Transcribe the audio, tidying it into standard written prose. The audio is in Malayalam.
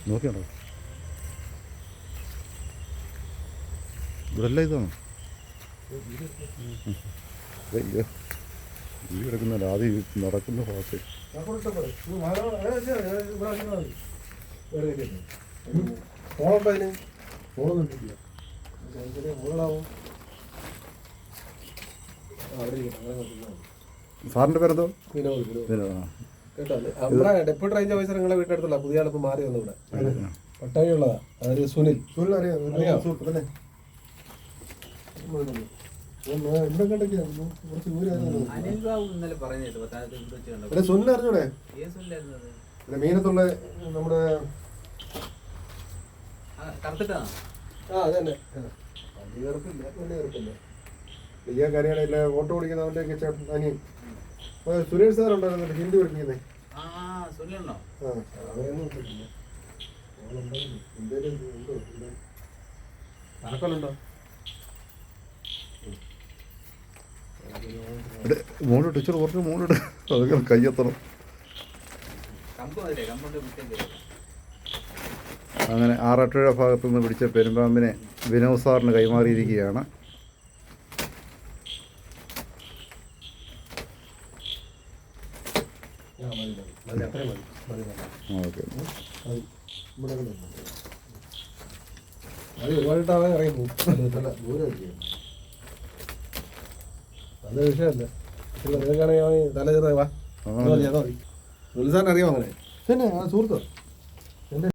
നോക്കിയാണോ ഇവിടെ എല്ലാം ഇതാണോ? അയ്യോ ഈ കിടക്കുന്നല്ല ആദ്യം നടക്കുന്ന ഭാഗത്ത് സാറിൻ്റെ പേരെന്തോ? ഡെപ്യൂട്ടി റേഞ്ച് ഓഫീസർ നിങ്ങളെ വീട്ടിനടുത്തുള്ള പുതിയ ആളിപ്പോ മാറി വന്നു ഇവിടെ പട്ടാഴിയുള്ളതാ. അതൊരു സുനിൽ അറിയാം. സുനിൽ അറിഞ്ഞൂടെ? മീനത്തുള്ള നമ്മുടെ അതന്നെ വലിയ കാര്യങ്ങളില്ല. ഓട്ടോ ഓടിക്കുന്നവന്റെ അനിയൻ സുരേഷ് സാർ ഉണ്ടായിരുന്നല്ലോ ഹിന്ദി പഠിപ്പിക്കുന്നേ. മോളിട്ട് ഇച്ചിരി കുറച്ച് മോളിട്ട് അതൊക്കെ കയ്യെത്തണം. അങ്ങനെ ആറാട്ടുഴ ഭാഗത്തു നിന്ന് പിടിച്ച പെരുമ്പാമ്പിനെ വിനോദ് സാറിന് കൈമാറിയിരിക്കുകയാണ്. ഓക്കെ ഒരുപാട് ഇറങ്ങി പോകും. അത് വിഷയമല്ല. നിങ്ങൾക്കാണെങ്കിൽ തല ചെറുതാ. അറിയാമോ അങ്ങനെ? പിന്നെ സുഹൃത്തോ